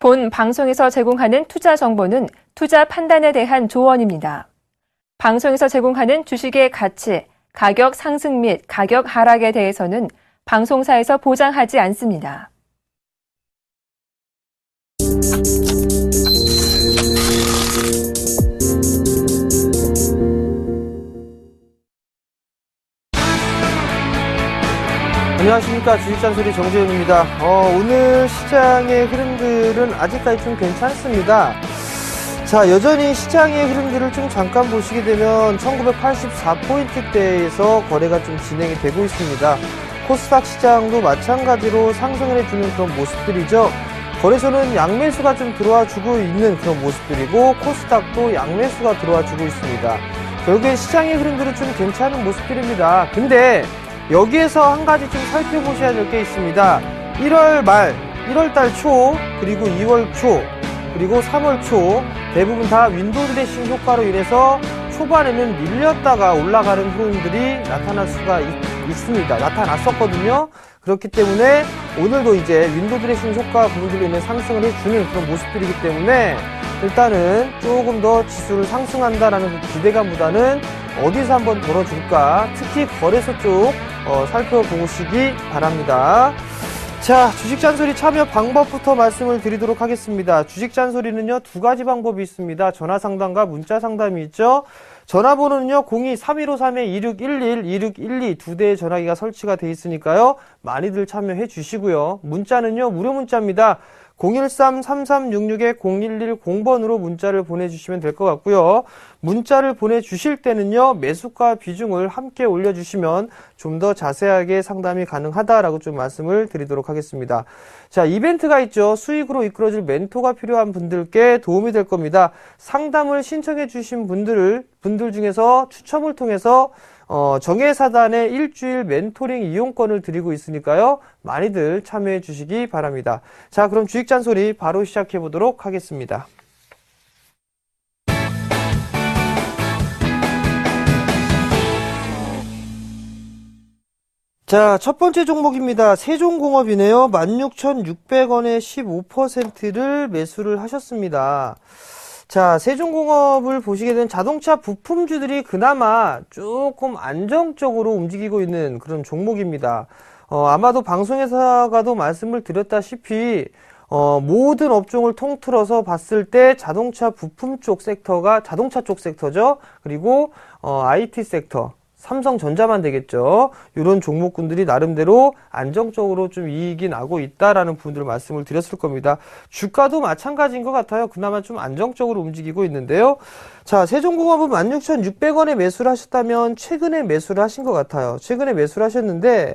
본 방송에서 제공하는 투자 정보는 투자 판단에 대한 조언입니다. 방송에서 제공하는 주식의 가치, 가격 상승 및 가격 하락에 대해서는 방송사에서 보장하지 않습니다. 안녕하십니까. 주식잔소리 정재훈입니다. 오늘 시장의 흐름들은 아직까지 좀 괜찮습니다. 자, 여전히 시장의 흐름들을 좀 잠깐 보시게 되면 1984포인트대에서 거래가 좀 진행이 되고 있습니다. 코스닥 시장도 마찬가지로 상승을 해주는 그런 모습들이죠. 거래소는 양매수가 좀 들어와 주고 있는 그런 모습들이고, 코스닥도 양매수가 들어와 주고 있습니다. 결국에 시장의 흐름들은 좀 괜찮은 모습들입니다. 근데 여기에서 한 가지 좀 살펴보셔야 될 게 있습니다. 1월 말, 1월달 초, 그리고 2월 초, 그리고 3월 초 대부분 다 윈도우 드레싱 효과로 인해서 초반에는 밀렸다가 올라가는 흐름들이 나타날 수가 있습니다. 나타났었거든요. 그렇기 때문에 오늘도 이제 윈도우 드레싱 효과 부분들로 인해 상승을 해주는 그런 모습들이기 때문에 일단은 조금 더 지수를 상승한다라는 기대감보다는 어디서 한번 벌어줄까, 특히 거래소 쪽 살펴보시기 바랍니다. 자, 주식잔소리 참여 방법부터 말씀을 드리도록 하겠습니다. 주식잔소리는요, 두 가지 방법이 있습니다. 전화상담과 문자상담이 있죠. 전화번호는요, 02-3153-2611, 2612 두 대의 전화기가 설치가 되어 있으니까요, 많이들 참여해 주시고요. 문자는요, 무료 문자입니다. 013-3366-0110번으로 문자를 보내주시면 될 것 같고요. 문자를 보내주실 때는요, 매수가 비중을 함께 올려주시면 좀 더 자세하게 상담이 가능하다라고 좀 말씀을 드리도록 하겠습니다. 자, 이벤트가 있죠. 수익으로 이끌어질 멘토가 필요한 분들께 도움이 될 겁니다. 상담을 신청해 주신 분들 중에서 추첨을 통해서 정예사단의 일주일 멘토링 이용권을 드리고 있으니까요, 많이들 참여해 주시기 바랍니다. 자, 그럼 주식잔소리 바로 시작해 보도록 하겠습니다. 자, 첫 번째 종목입니다. 세종공업이네요. 16,600원에 15%를 매수를 하셨습니다. 자, 세종공업을 보시게 되면 자동차 부품주들이 그나마 조금 안정적으로 움직이고 있는 그런 종목입니다. 아마도 방송에서도 말씀을 드렸다시피 모든 업종을 통틀어서 봤을 때 자동차 부품 쪽 섹터가 자동차 쪽 섹터죠. 그리고 IT 섹터, 삼성전자만 되겠죠. 이런 종목군들이 나름대로 안정적으로 좀 이익이 나고 있다라는 부분들을 말씀을 드렸을 겁니다. 주가도 마찬가지인 것 같아요. 그나마 좀 안정적으로 움직이고 있는데요. 자, 세종공업은 16,600원에 매수를 하셨다면 최근에 매수를 하신 것 같아요. 최근에 매수를 하셨는데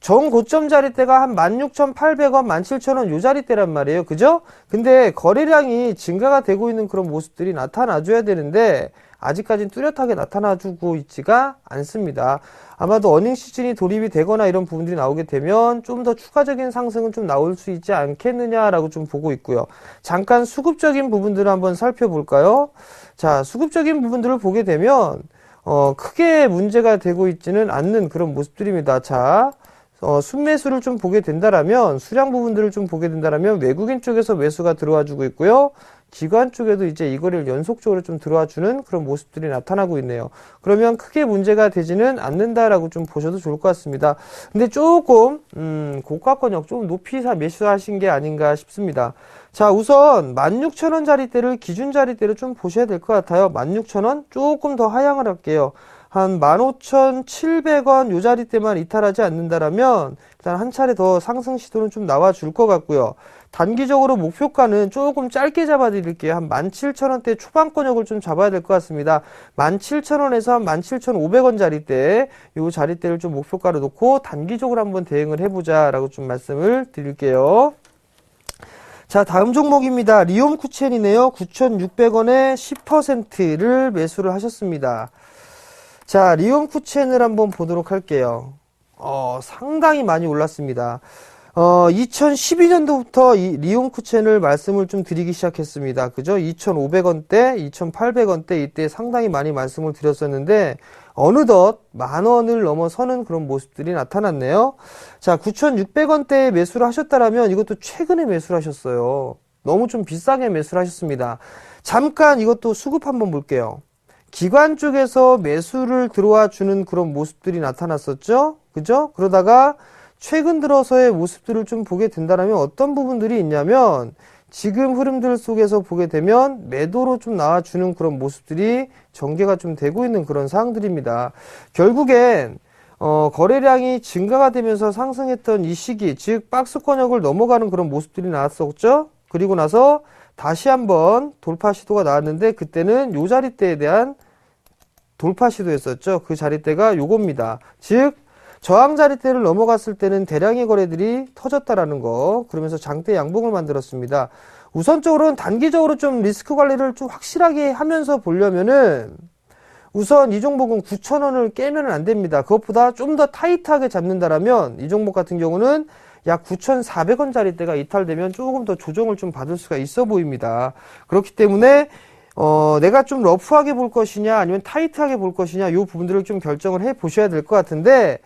정고점 자리대가 한 16,800원, 17,000원 요 자리대란 말이에요. 그죠? 근데 거래량이 증가가 되고 있는 그런 모습들이 나타나줘야 되는데 아직까지는 뚜렷하게 나타나주고 있지가 않습니다. 아마도 어닝 시즌이 돌입이 되거나 이런 부분들이 나오게 되면 좀 더 추가적인 상승은 좀 나올 수 있지 않겠느냐라고 좀 보고 있고요. 잠깐 수급적인 부분들을 한번 살펴볼까요? 자, 수급적인 부분들을 보게 되면 크게 문제가 되고 있지는 않는 그런 모습들입니다. 자, 순매수를 좀 보게 된다라면, 수량 부분들을 좀 보게 된다라면 외국인 쪽에서 매수가 들어와 주고 있고요. 기관 쪽에도 이제 이 거래를 연속적으로 좀 들어와 주는 그런 모습들이 나타나고 있네요. 그러면 크게 문제가 되지는 않는다라고 좀 보셔도 좋을 것 같습니다. 근데 조금 고가권역 좀 높이 매수하신 게 아닌가 싶습니다. 자, 우선 16,000원 자리대를 기준 자리대로 좀 보셔야 될 것 같아요. 16,000원 조금 더 하향을 할게요. 한 15,700원 요 자리대만 이탈하지 않는다라면 일단 한 차례 더 상승 시도는 좀 나와 줄 것 같고요. 단기적으로 목표가는 조금 짧게 잡아드릴게요. 한 17,000원대 초반권역을 좀 잡아야 될 것 같습니다. 17,000원에서 한 17,500원 자리대, 요 자리대를 좀 목표가로 놓고 단기적으로 한번 대응을 해보자라고 좀 말씀을 드릴게요. 자, 다음 종목입니다. 리움쿠첸이네요. 9,600원에 10%를 매수를 하셨습니다. 자, 리움쿠첸을 한번 보도록 할게요. 상당히 많이 올랐습니다. 2012년도부터 이 리움쿠첸을 말씀을 좀 드리기 시작했습니다. 그죠? 2,500원대, 2,800원대 이때 상당히 많이 말씀을 드렸었는데 어느덧 10,000원을 넘어서는 그런 모습들이 나타났네요. 자, 9,600원대에 매수를 하셨다라면 이것도 최근에 매수를 하셨어요. 너무 좀 비싸게 매수를 하셨습니다. 잠깐 이것도 수급 한번 볼게요. 기관 쪽에서 매수를 들어와 주는 그런 모습들이 나타났었죠? 그죠? 그러다가 최근 들어서의 모습들을 좀 보게 된다면 어떤 부분들이 있냐면 지금 흐름들 속에서 보게 되면 매도로 좀 나와주는 그런 모습들이 전개가 좀 되고 있는 그런 상황들입니다. 결국엔 거래량이 증가가 되면서 상승했던 이 시기, 즉 박스권역을 넘어가는 그런 모습들이 나왔었죠. 그리고 나서 다시 한번 돌파 시도가 나왔는데 그때는 요 자리대에 대한 돌파 시도였었죠. 그 자리대가 요겁니다. 즉 저항 자리대를 넘어갔을 때는 대량의 거래들이 터졌다라는 거, 그러면서 장대 양봉을 만들었습니다. 우선적으로는 단기적으로 좀 리스크 관리를 좀 확실하게 하면서 보려면은 우선 이 종목은 9,000원을 깨면 안 됩니다. 그것보다 좀 더 타이트하게 잡는다라면 이 종목 같은 경우는 약 9,400원짜리대가 이탈되면 조금 더 조정을 좀 받을 수가 있어 보입니다. 그렇기 때문에 내가 좀 러프하게 볼 것이냐 아니면 타이트하게 볼 것이냐 이 부분들을 좀 결정을 해 보셔야 될 것 같은데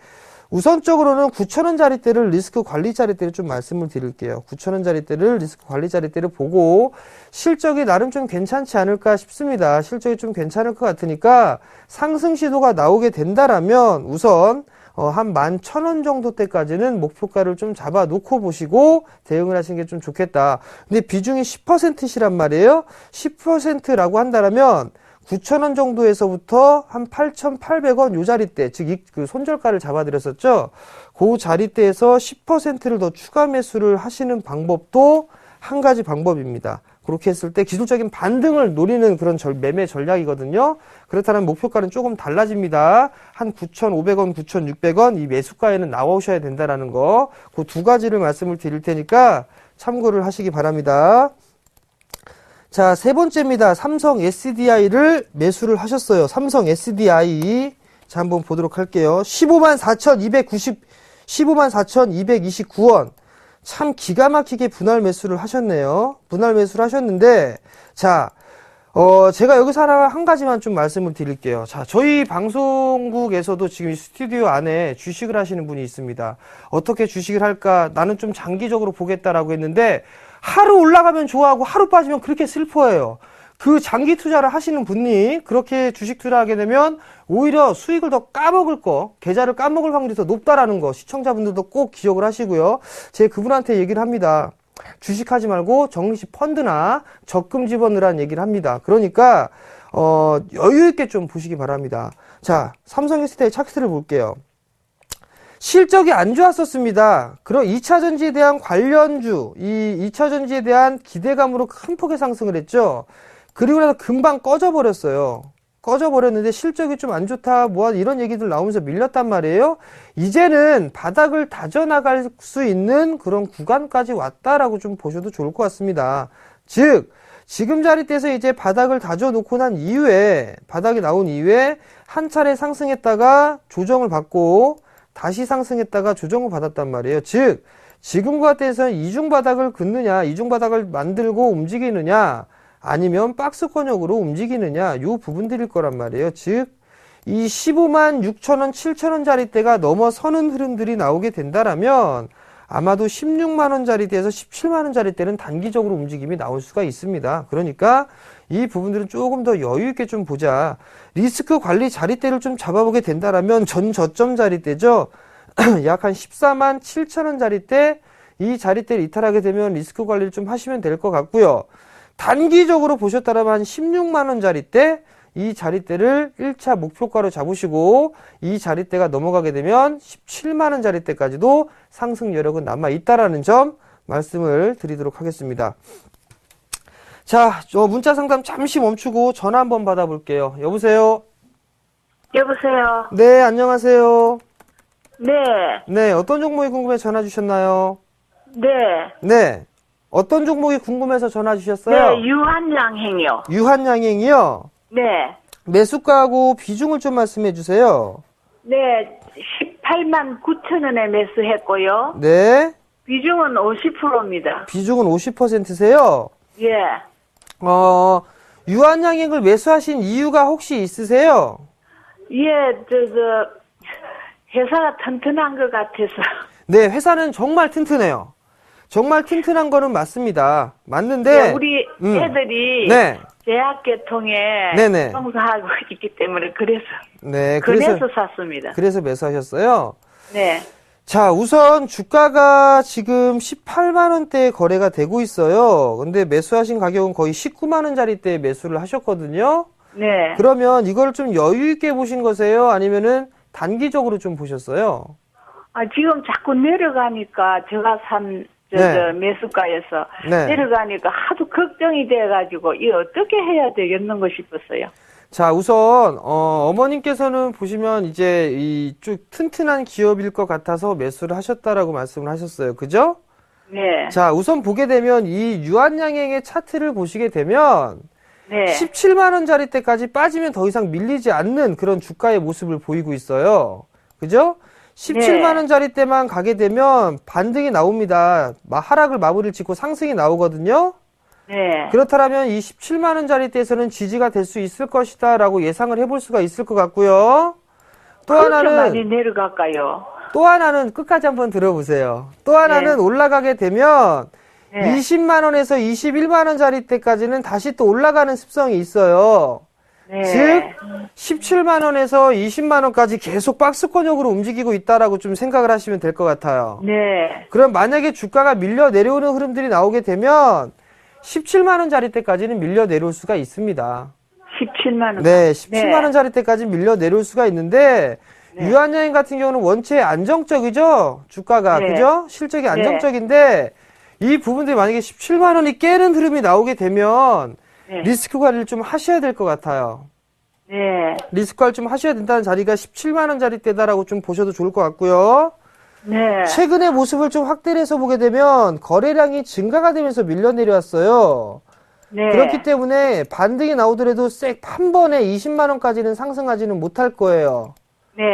우선적으로는 9,000원짜리대를 리스크 관리짜리대를 좀 말씀을 드릴게요. 9,000원짜리대를 리스크 관리짜리대를 보고 실적이 나름 좀 괜찮지 않을까 싶습니다. 실적이 좀 괜찮을 것 같으니까 상승 시도가 나오게 된다라면 우선 한 11,000원 정도 때까지는 목표가를 좀 잡아 놓고 보시고 대응을 하시는 게 좀 좋겠다. 근데 비중이 10%시란 말이에요. 10%라고 한다면 9,000원 정도에서부터 한 8,800원 요 자리대, 즉 그 손절가를 잡아드렸었죠. 그 자리대에서 10%를 더 추가 매수를 하시는 방법도 한 가지 방법입니다. 그렇게 했을 때 기술적인 반등을 노리는 그런 매매 전략이거든요. 그렇다면 목표가는 조금 달라집니다. 한 9,500원, 9,600원 이 매수가에는 나오셔야 된다라는 거. 그 두 가지를 말씀을 드릴 테니까 참고를 하시기 바랍니다. 자, 세 번째입니다. 삼성 SDI를 매수를 하셨어요. 삼성 SDI. 자, 한번 보도록 할게요. 154,229원. 참 기가 막히게 분할 매수를 하셨네요. 분할 매수를 하셨는데, 자, 제가 여기서 한 가지만 좀 말씀을 드릴게요. 자, 저희 방송국에서도 지금 이 스튜디오 안에 주식을 하시는 분이 있습니다. 어떻게 주식을 할까? 나는 좀 장기적으로 보겠다라고 했는데, 하루 올라가면 좋아하고 하루 빠지면 그렇게 슬퍼해요. 그 장기 투자를 하시는 분이 그렇게 주식 투자하게 되면 오히려 수익을 더 까먹을 계좌를 까먹을 확률이 더 높다라는 거 시청자분들도 꼭 기억을 하시고요. 제가 그분한테 얘기를 합니다. 주식하지 말고 정리식 펀드나 적금 집어넣으라는 얘기를 합니다. 그러니까 여유 있게 좀 보시기 바랍니다. 자, 삼성 SDI 차트를 볼게요. 실적이 안 좋았었습니다. 그럼 2차전지에 대한 관련주, 이 2차전지에 대한 기대감으로 큰 폭의 상승을 했죠. 그리고 나서 금방 꺼져버렸어요. 꺼져버렸는데 실적이 좀 안 좋다, 이런 얘기들 나오면서 밀렸단 말이에요. 이제는 바닥을 다져나갈 수 있는 그런 구간까지 왔다라고 좀 보셔도 좋을 것 같습니다. 즉, 지금 자리대에서 이제 바닥을 다져놓고 난 이후에, 바닥이 나온 이후에 한 차례 상승했다가 조정을 받고 다시 상승했다가 조정을 받았단 말이에요. 즉, 지금과 같아서는 이중바닥을 긋느냐, 이중바닥을 만들고 움직이느냐, 아니면 박스권역으로 움직이느냐, 요 부분들일 거란 말이에요. 즉, 이 15만 6천원, 7천원 자리대가 넘어서는 흐름들이 나오게 된다라면 아마도 16만원 자리대에서 17만원 자리대는 단기적으로 움직임이 나올 수가 있습니다. 그러니까 이 부분들은 조금 더 여유 있게 좀 보자. 리스크 관리 자리대를 좀 잡아보게 된다라면 전 저점 자리대죠. 약 한 14만 7천원 자리대, 이 자리대를 이탈하게 되면 리스크 관리를 좀 하시면 될 것 같고요. 단기적으로 보셨다면 한 16만원 자리대, 이 자리대를 1차 목표가로 잡으시고 이 자리대가 넘어가게 되면 17만원 자리대까지도 상승 여력은 남아있다라는 점 말씀을 드리도록 하겠습니다. 자, 저 문자 상담 잠시 멈추고 전화 한번 받아볼게요. 여보세요? 여보세요? 네, 안녕하세요. 네, 네, 어떤 종목이 궁금해 전화 주셨나요? 네. 네, 어떤 종목이 궁금해서 전화 주셨어요? 네, 유한양행이요. 유한양행이요? 네. 매수가하고 비중을 좀 말씀해 주세요. 네, 18만 9천 원에 매수했고요. 네, 비중은 50%입니다. 비중은 50%세요? 예. 유한양행을 매수하신 이유가 혹시 있으세요? 예, 회사가 튼튼한 것 같아서. 네, 회사는 정말 튼튼해요. 정말 튼튼한 거는 맞습니다. 맞는데 네, 우리 애들이 네. 제약계통에 네네. 청소하고 있기 때문에 그래서 네, 그래서 샀습니다. 그래서 매수하셨어요. 네. 자, 우선 주가가 지금 18만 원대에 거래가 되고 있어요. 근데 매수하신 가격은 거의 19만 원짜리대에 매수를 하셨거든요. 네. 그러면 이걸 좀 여유 있게 보신 거세요? 아니면은 단기적으로 좀 보셨어요? 지금 자꾸 내려가니까 제가 산 네. 매수가에서 네. 내려가니까 하도 걱정이 돼가지고 이 어떻게 해야 되겠는 거 싶었어요. 자, 우선 어머님께서는 보시면 이제 이 쭉 튼튼한 기업일 것 같아서 매수를 하셨다라고 말씀을 하셨어요. 그죠? 네. 자, 우선 보게 되면 이 유한양행의 차트를 보시게 되면 네. 17만 원짜리 때까지 빠지면 더 이상 밀리지 않는 그런 주가의 모습을 보이고 있어요. 그죠? 17만 원짜리 때만 가게 되면 반등이 나옵니다. 하락을 마무리를 짓고 상승이 나오거든요. 네. 그렇다면 이 17만 원짜리 때에서는 지지가 될 수 있을 것이다 라고 예상을 해볼 수가 있을 것 같고요. 또 그렇게 많이 하나는 내려갈까요? 또 하나는 끝까지 한번 들어보세요. 또 하나는 올라가게 되면 네. 20만 원에서 21만 원짜리 때까지는 다시 또 올라가는 습성이 있어요. 네. 즉 17만 원에서 20만 원까지 계속 박스권역으로 움직이고 있다라고 좀 생각을 하시면 될 것 같아요. 네. 그럼 만약에 주가가 밀려 내려오는 흐름들이 나오게 되면 17만 원짜리 때까지는 밀려 내려올 수가 있습니다. 17만 원. 네, 17만 원짜리 때까지 밀려 내려올 수가 있는데 유한여행 같은 경우는 원체 안정적이죠. 주가가 네. 그죠? 실적이 안정적인데 이 부분들이 만약에 17만 원이 깨는 흐름이 나오게 되면 네. 리스크 관리를 좀 하셔야 될 것 같아요. 네. 리스크 관리 좀 하셔야 된다는 자리가 17만 원짜리 때다라고 좀 보셔도 좋을 것 같고요. 네. 최근의 모습을 좀 확대를 해서 보게 되면 거래량이 증가가 되면서 밀려 내려왔어요. 네. 그렇기 때문에 반등이 나오더라도 한 번에 20만 원까지는 상승하지는 못할 거예요. 네.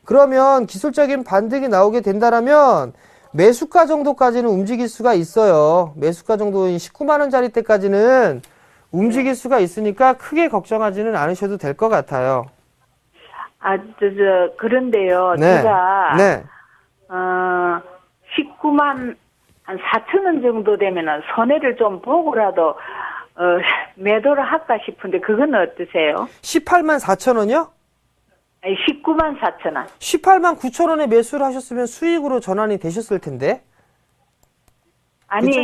그러면 기술적인 반등이 나오게 된다라면 매수가 정도까지는 움직일 수가 있어요. 매수가 정도인 19만 원짜리 때까지는 움직일 수가 있으니까 크게 걱정하지는 않으셔도 될 것 같아요. 그런데요. 네. 제가 네. 19만 한 4천 원 정도 되면은 손해를 좀 보고라도 매도를 할까 싶은데 그건 어떠세요? 18만 4천 원이요? 아니, 19만 4천 원. 18만 9천 원에 매수를 하셨으면 수익으로 전환이 되셨을 텐데. 아니, 그쵸?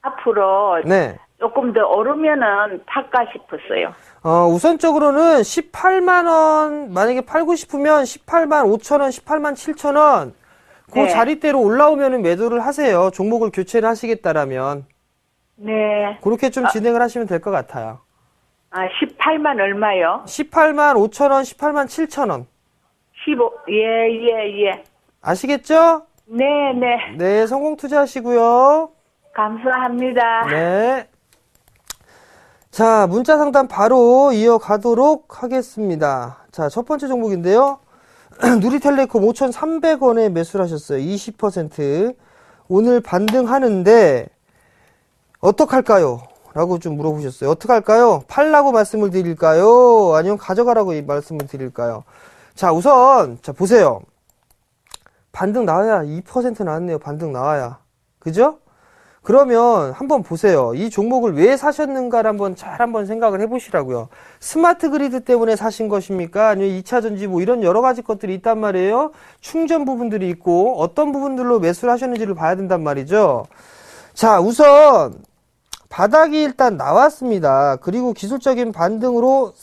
앞으로 네. 조금 더 오르면은 팔까 싶었어요. 우선적으로는 18만 원, 만약에 팔고 싶으면 18만 5천 원, 18만 7천 원, 그 네. 자리대로 올라오면은 매도를 하세요. 종목을 교체를 하시겠다라면. 네. 그렇게 좀 진행을 하시면 될 것 같아요. 18만 얼마요? 18만 5천 원, 18만 7천 원. 15, 예. 아시겠죠? 네. 네, 성공 투자하시고요. 감사합니다. 네. 자, 문자 상담 바로 이어가도록 하겠습니다. 자, 첫 번째 종목인데요. 누리텔레콤 5,300원에 매수를 하셨어요. 20%. 오늘 반등하는데 어떡할까요? 라고 좀 물어보셨어요. 어떡할까요? 팔라고 말씀을 드릴까요? 아니면 가져가라고 말씀을 드릴까요? 자, 우선 보세요. 반등 나와야 2% 나왔네요. 반등 나와야. 그죠? 그러면 한번 보세요. 이 종목을 왜 사셨는가를 한번 생각을 해보시라고요. 스마트 그리드 때문에 사신 것입니까? 아니면 2차전지 이런 여러 가지 것들이 있단 말이에요. 충전 부분들이 있고 어떤 부분들로 매수를 하셨는지를 봐야 된단 말이죠. 자, 우선 바닥이 일단 나왔습니다. 그리고 기술적인 반등으로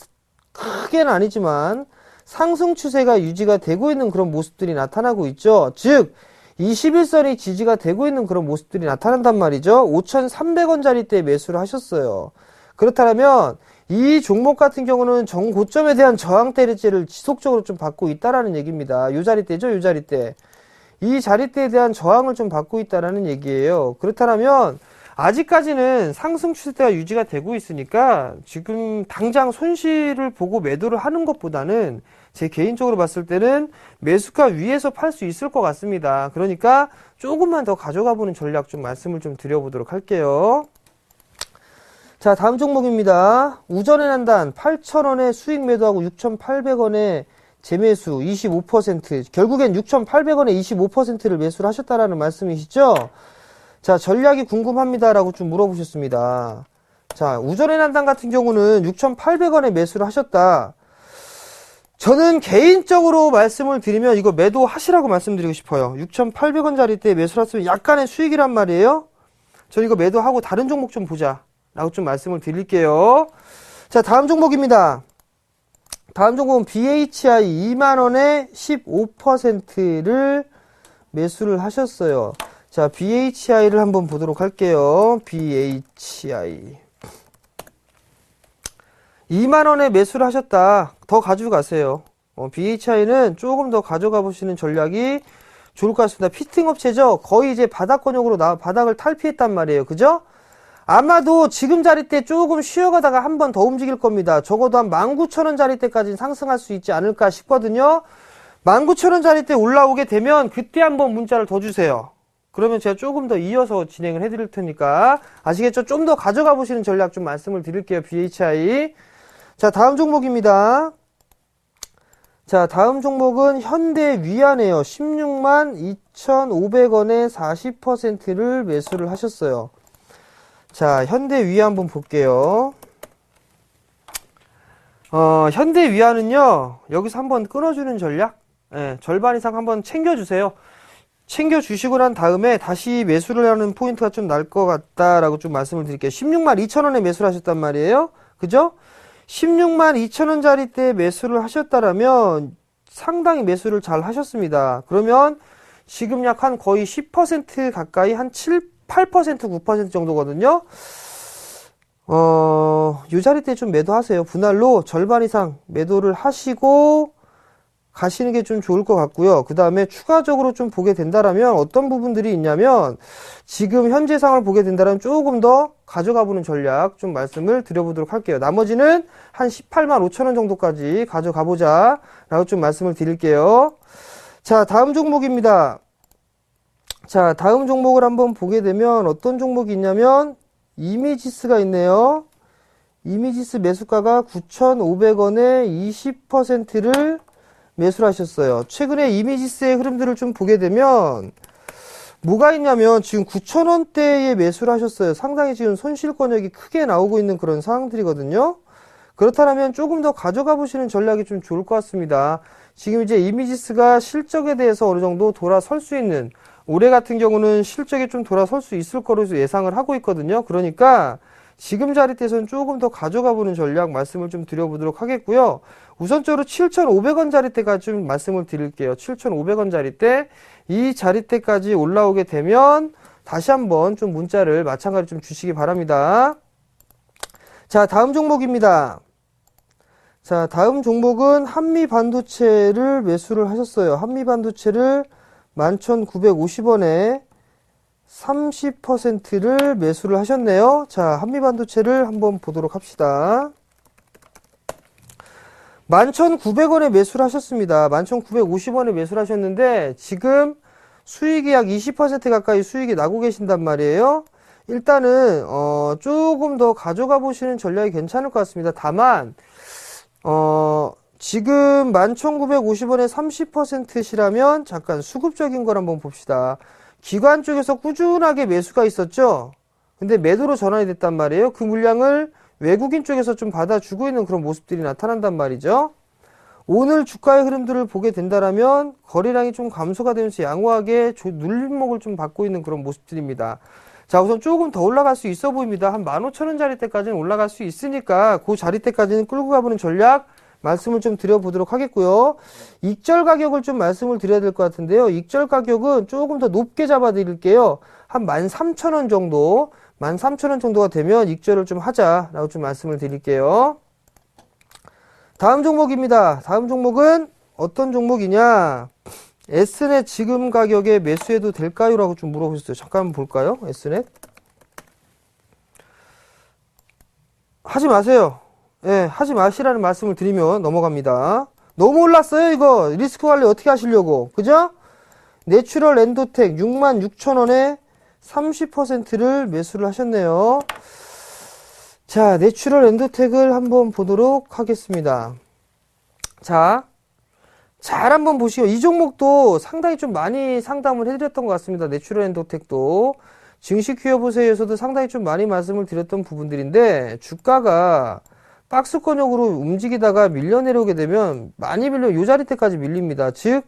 크게는 아니지만 상승 추세가 유지가 되고 있는 그런 모습들이 나타나고 있죠. 즉 21선이 지지가 되고 있는 그런 모습들이 나타난단 말이죠. 5,300원짜리 때 매수를 하셨어요. 그렇다면 이 종목 같은 경우는 정고점에 대한 저항 때리째를 지속적으로 좀 받고 있다라는 얘기입니다. 요 자리대죠, 요 자리대. 이 자리대에 대한 저항을 좀 받고 있다라는 얘기예요. 그렇다면 아직까지는 상승 추세가 유지가 되고 있으니까 지금 당장 손실을 보고 매도를 하는 것보다는 제 개인적으로 봤을 때는 매수가 위에서 팔 수 있을 것 같습니다. 그러니까 조금만 더 가져가 보는 전략 좀 말씀을 좀 드려보도록 할게요. 자, 다음 종목입니다. 우전의 난단 8,000원에 수익 매도하고 6,800원에 재매수 25%. 결국엔 6,800원에 25%를 매수를 하셨다라는 말씀이시죠? 자, 전략이 궁금합니다라고 좀 물어보셨습니다. 자, 우전의 난당 같은 경우는 6,800원에 매수를 하셨다. 저는 개인적으로 말씀을 드리면 이거 매도하시라고 말씀드리고 싶어요. 6,800원짜리 때 매수를 했으면 약간의 수익이란 말이에요. 저 이거 매도하고 다른 종목 좀 보자 라고 좀 말씀을 드릴게요. 자, 다음 종목입니다. 다음 종목은 BHI 2만원에 15%를 매수를 하셨어요. 자, BHI를 한번 보도록 할게요. BHI 2만원에 매수를 하셨다. 더 가지고 가세요. BHI는 조금 더 가져가 보시는 전략이 좋을 것 같습니다. 피팅 업체죠. 거의 이제 바닥권역으로 바닥을 탈피했단 말이에요. 그죠? 아마도 지금 자리 때 조금 쉬어가다가 한 번 더 움직일 겁니다. 적어도 한 19,000원 자리 때까지는 상승할 수 있지 않을까 싶거든요. 19,000원 자리 때 올라오게 되면 그때 한번 문자를 더 주세요. 그러면 제가 조금 더 이어서 진행을 해드릴 테니까 아시겠죠? 좀 더 가져가 보시는 전략 좀 말씀을 드릴게요. BHI. 자, 다음 종목입니다. 자, 다음 종목은 현대위안이에요. 16만 2,500원에 40%를 매수를 하셨어요. 자, 현대위안 한번 볼게요. 현대위안은요, 여기서 한번 끊어주는 전략? 예, 절반 이상 한번 챙겨주세요. 챙겨주시고 난 다음에 다시 매수를 하는 포인트가 좀 날 것 같다라고 좀 말씀을 드릴게요. 16만 2천원에 매수를 하셨단 말이에요. 그죠? 16만 2천원짜리 때 매수를 하셨다라면 상당히 매수를 잘 하셨습니다. 그러면 지금 약 한 거의 10% 가까이 한 8%, 9% 정도거든요. 요 자리 때 좀 매도하세요. 분할로 절반 이상 매도를 하시고 가시는 게 좀 좋을 것 같고요. 그 다음에 추가적으로 좀 보게 된다라면 어떤 부분들이 있냐면 지금 현재 상황을 보게 된다면 조금 더 가져가 보는 전략 좀 말씀을 드려보도록 할게요. 나머지는 한 18만 5천원 정도까지 가져가 보자 라고 좀 말씀을 드릴게요. 자, 다음 종목입니다. 자, 다음 종목을 한번 보게 되면 어떤 종목이 있냐면 이미지스가 있네요. 이미지스 매수가가 9,500원에 20%를 매수를 하셨어요. 최근에 이미지스의 흐름들을 좀 보게 되면 뭐가 있냐면 지금 9,000원대에 매수를 하셨어요. 상당히 지금 손실권역이 크게 나오고 있는 그런 상황들이거든요. 그렇다면 조금 더 가져가 보시는 전략이 좀 좋을 것 같습니다. 지금 이제 이미지스가 실적에 대해서 어느 정도 돌아설 수 있는, 올해 같은 경우는 실적이 좀 돌아설 수 있을 거로 예상을 하고 있거든요. 그러니까 지금 자리대에서는 조금 더 가져가 보는 전략 말씀을 좀 드려보도록 하겠고요. 우선적으로 7,500원 자리대까지 좀 말씀을 드릴게요. 7,500원 자리대, 이 자리대까지 올라오게 되면 다시 한번 좀 문자를 마찬가지로 좀 주시기 바랍니다. 자, 다음 종목입니다. 자, 다음 종목은 한미반도체를 매수를 하셨어요. 한미반도체를 11,950원에 30%를 매수를 하셨네요. 자, 한미반도체를 한번 보도록 합시다. 11,900원에 매수를 하셨습니다. 11,950원에 매수를 하셨는데 지금 수익이 약 20% 가까이 수익이 나고 계신단 말이에요. 일단은 조금 더 가져가 보시는 전략이 괜찮을 것 같습니다. 다만 지금 11,950원에 30%시라면 잠깐 수급적인 걸 한번 봅시다. 기관 쪽에서 꾸준하게 매수가 있었죠. 근데 매도로 전환이 됐단 말이에요. 그 물량을 외국인 쪽에서 좀 받아주고 있는 그런 모습들이 나타난단 말이죠. 오늘 주가의 흐름들을 보게 된다라면 거래량이 좀 감소가 되면서 양호하게 눌림목을 좀 받고 있는 그런 모습들입니다. 자, 우선 조금 더 올라갈 수 있어 보입니다. 한 15,000원 자리대까지는 올라갈 수 있으니까 그 자리대까지는 끌고 가보는 전략 말씀을 좀 드려보도록 하겠고요. 익절 가격을 좀 말씀을 드려야 될 것 같은데요. 익절 가격은 조금 더 높게 잡아 드릴게요. 한 13,000원 정도, 13,000원 정도가 되면 익절을 좀 하자라고 좀 말씀을 드릴게요. 다음 종목입니다. 다음 종목은 어떤 종목이냐? S넷 지금 가격에 매수해도 될까요? 라고 좀 물어보셨어요. 잠깐 한번 볼까요? S넷. 하지 마세요. 예, 하지 마시라는 말씀을 드리면 넘어갑니다. 너무 올랐어요, 이거. 리스크 관리 어떻게 하시려고. 그죠? 내추럴 엔도텍 66,000원에 30%를 매수를 하셨네요. 자, 내추럴 엔도텍을 한번 보도록 하겠습니다. 자, 잘 한번 보시고, 이 종목도 상당히 좀 많이 상담을 해드렸던 것 같습니다. 내추럴 엔도텍도. 증시 퀴어보세요에서도 상당히 좀 많이 말씀을 드렸던 부분들인데, 주가가 박스권역으로 움직이다가 밀려 내려오게 되면 많이 요 자리대까지 밀립니다. 즉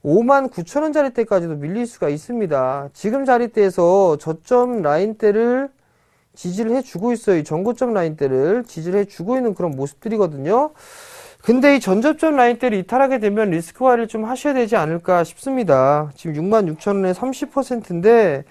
59,000원짜리대까지도 밀릴 수가 있습니다. 지금 자리대에서 저점 라인대를 지지를 해주고 있어요. 이 전고점 라인대를 지지를 해주고 있는 그런 모습들이거든요. 근데 이 전저점 라인대를 이탈하게 되면 리스크 관리를 좀 하셔야 되지 않을까 싶습니다. 지금 66,000원에 30%인데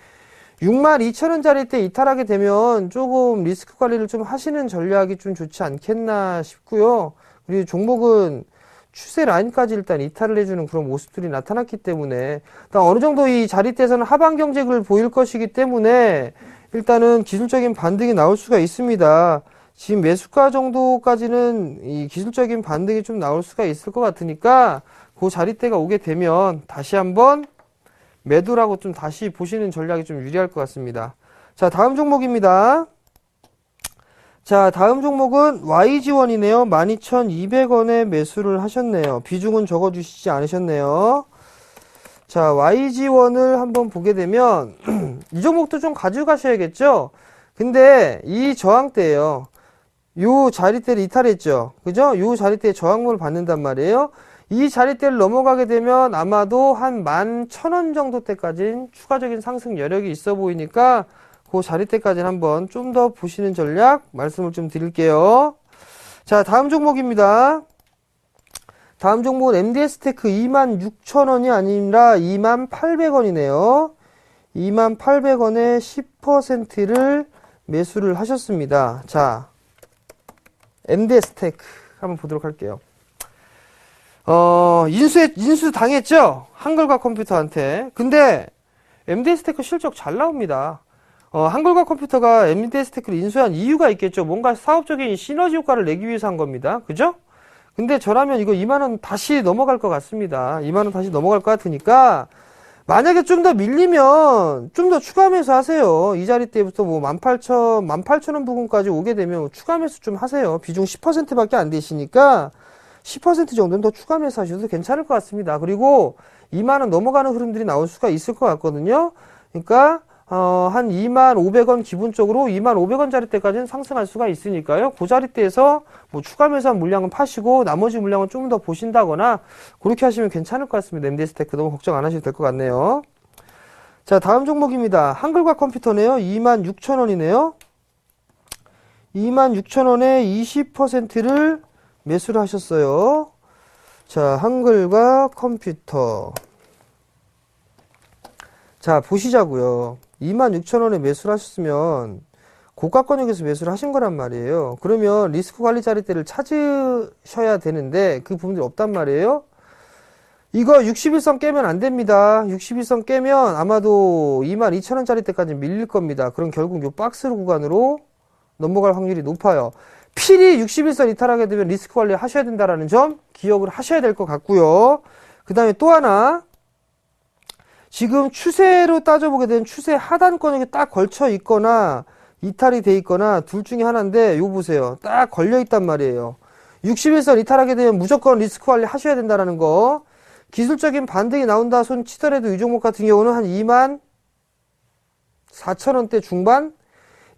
62,000원짜리 때 이탈하게 되면 조금 리스크 관리를 좀 하시는 전략이 좀 좋지 않겠나 싶고요. 그리고 종목은 추세 라인까지 일단 이탈을 해주는 그런 모습들이 나타났기 때문에 일단 어느 정도 이 자리대에서는 하방 경직을 보일 것이기 때문에 일단은 기술적인 반등이 나올 수가 있습니다. 지금 매수가 정도까지는 이 기술적인 반등이 좀 나올 수가 있을 것 같으니까 그 자리대가 오게 되면 다시 한번 매도라고 좀 다시 보시는 전략이 좀 유리할 것 같습니다. 자, 다음 종목입니다. 자, 다음 종목은 YG원이네요. 12,200원에 매수를 하셨네요. 비중은 적어주시지 않으셨네요. 자, YG원을 한번 보게 되면 이 종목도 좀 가져가셔야겠죠? 근데 이 저항대예요. 요 자리대를 이탈했죠. 그죠? 요 자리대에 저항물을 받는단 말이에요. 이 자리대를 넘어가게 되면 아마도 한 11,000원 정도 때까지는 추가적인 상승 여력이 있어 보이니까 그 자리대까지는 한번 좀 더 보시는 전략 말씀을 좀 드릴게요. 자, 다음 종목입니다. 다음 종목은 MDS테크 26,000원이 아니라 28,000원이네요. 28,000원에 10%를 매수를 하셨습니다. 자, MDS테크 한번 보도록 할게요. 인수 당했죠? 한글과 컴퓨터한테. 근데 MDS테크 실적 잘 나옵니다. 한글과 컴퓨터가 MDS테크를 인수한 이유가 있겠죠. 뭔가 사업적인 시너지 효과를 내기 위해서 한 겁니다. 그죠? 근데 저라면 이거 2만원 다시 넘어갈 것 같습니다. 2만원 다시 넘어갈 것 같으니까 만약에 좀 더 밀리면 좀 더 추가 매수 하세요. 이 자리 때부터 뭐 18,000원 부근까지 오게 되면 추가 매수 좀 하세요. 비중 10%밖에 안 되시니까 10% 정도는 더 추가 매수 하셔도 괜찮을 것 같습니다. 그리고 2만원 넘어가는 흐름들이 나올 수가 있을 것 같거든요. 그러니까 한 25,000원 기본적으로 25,000원짜리 때까지는 상승할 수가 있으니까요. 그 자리대에서 뭐 추가 매수한 물량은 파시고 나머지 물량은 좀 더 보신다거나 그렇게 하시면 괜찮을 것 같습니다. MDS테크 너무 걱정 안 하셔도 될 것 같네요. 자, 다음 종목입니다. 한글과 컴퓨터네요. 26,000원이네요. 26,000원에 20%를 매수를 하셨어요. 자, 한글과 컴퓨터. 자, 보시자고요. 26,000원에 매수를 하셨으면 고가권역에서 매수를 하신 거란 말이에요. 그러면 리스크 관리 자리대를 찾으셔야 되는데 그 부분들이 없단 말이에요. 이거 61선 깨면 안 됩니다. 61선 깨면 아마도 22,000원짜리 때까지 밀릴 겁니다. 그럼 결국 요 박스 구간으로 넘어갈 확률이 높아요. 필히 61선 이탈하게 되면 리스크 관리 하셔야 된다는 점 기억을 하셔야 될 것 같고요. 그 다음에 또 하나, 지금 추세로 따져보게 되면 추세 하단권에 딱 걸쳐 있거나 이탈이 돼 있거나 둘 중에 하나인데 요 보세요. 딱 걸려 있단 말이에요. 61선 이탈하게 되면 무조건 리스크 관리 하셔야 된다는 거. 기술적인 반등이 나온다 손 치더라도 이 종목 같은 경우는 한 24,000원대 중반,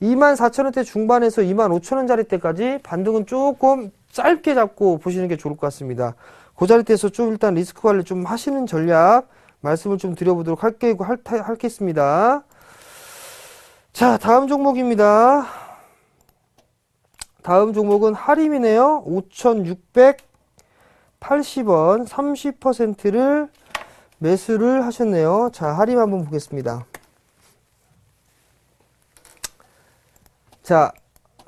24,000원대 중반에서 25,000원짜리 때까지 반등은 조금 짧게 잡고 보시는 게 좋을 것 같습니다. 그 자리에서 좀 일단 리스크 관리 좀 하시는 전략 말씀을 좀 드려보도록 하겠습니다. 자, 다음 종목입니다. 다음 종목은 하림이네요. 5,680원 30%를 매수를 하셨네요. 자, 하림 한번 보겠습니다. 자,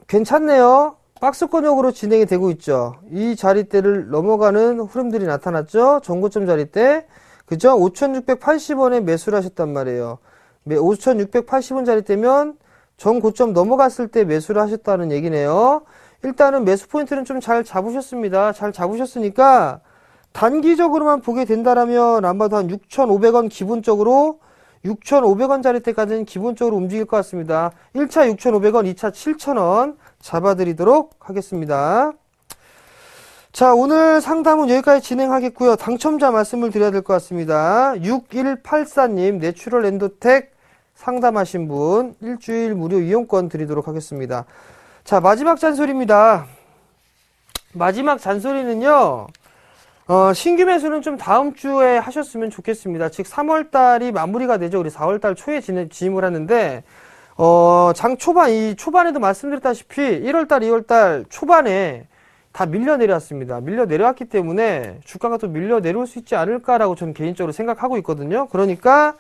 괜찮네요. 박스권역으로 진행이 되고 있죠. 이 자리대를 넘어가는 흐름들이 나타났죠. 전고점 자리대. 그죠? 5,680원에 매수를 하셨단 말이에요. 5,680원 자리대면 전고점 넘어갔을 때 매수를 하셨다는 얘기네요. 일단은 매수 포인트는 좀 잘 잡으셨습니다. 잘 잡으셨으니까 단기적으로만 보게 된다라면 아마도 한 6,500원 기본적으로 6,500원 자리 때까지는 기본적으로 움직일 것 같습니다. 1차 6,500원, 2차 7,000원 잡아드리도록 하겠습니다. 자, 오늘 상담은 여기까지 진행하겠고요. 당첨자 말씀을 드려야 될 것 같습니다. 6184님 내추럴 엔도텍 상담하신 분 일주일 무료 이용권 드리도록 하겠습니다. 자, 마지막 잔소리입니다. 마지막 잔소리는요, 신규 매수는 좀 다음 주에 하셨으면 좋겠습니다. 즉, 3월 달이 마무리가 되죠. 우리 4월 달 초에 진입을 하는데, 장 초반, 이 초반에도 말씀드렸다시피 1월 달, 2월 달 초반에 다 밀려 내려왔습니다. 밀려 내려왔기 때문에 주가가 또 밀려 내려올 수 있지 않을까라고 저는 개인적으로 생각하고 있거든요. 그러니까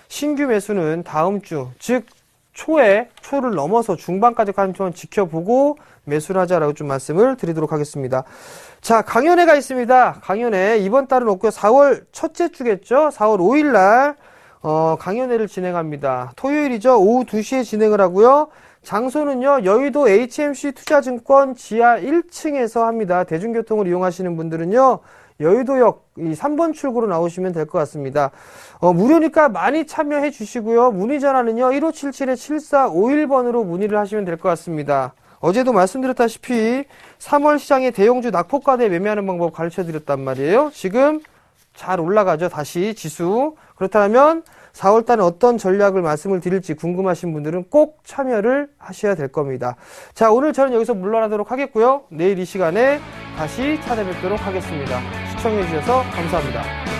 신규 매수는 다음 주, 즉, 초를 넘어서 중반까지 한번 지켜보고 매수를 하자라고 좀 말씀을 드리도록 하겠습니다. 자, 강연회가 있습니다. 강연회 이번 달은 없고요. 4월 첫째 주겠죠. 4월 5일 날 강연회를 진행합니다. 토요일이죠. 오후 2시에 진행을 하고요. 장소는요, 여의도 HMC 투자증권 지하 1층에서 합니다. 대중교통을 이용하시는 분들은요, 여의도역 이 3번 출구로 나오시면 될 것 같습니다. 무료니까 많이 참여해 주시고요. 문의 전화는요, 1577-7451번으로 문의를 하시면 될 것 같습니다. 어제도 말씀드렸다시피 3월 시장에 대형주 낙폭과대 매매하는 방법 가르쳐 드렸단 말이에요. 지금 잘 올라가죠. 다시 지수. 그렇다면 4월달에 어떤 전략을 말씀을 드릴지 궁금하신 분들은 꼭 참여를 하셔야 될 겁니다. 자, 오늘 저는 여기서 물러나도록 하겠고요. 내일 이 시간에 다시 찾아뵙도록 하겠습니다. 시청해 주셔서 감사합니다.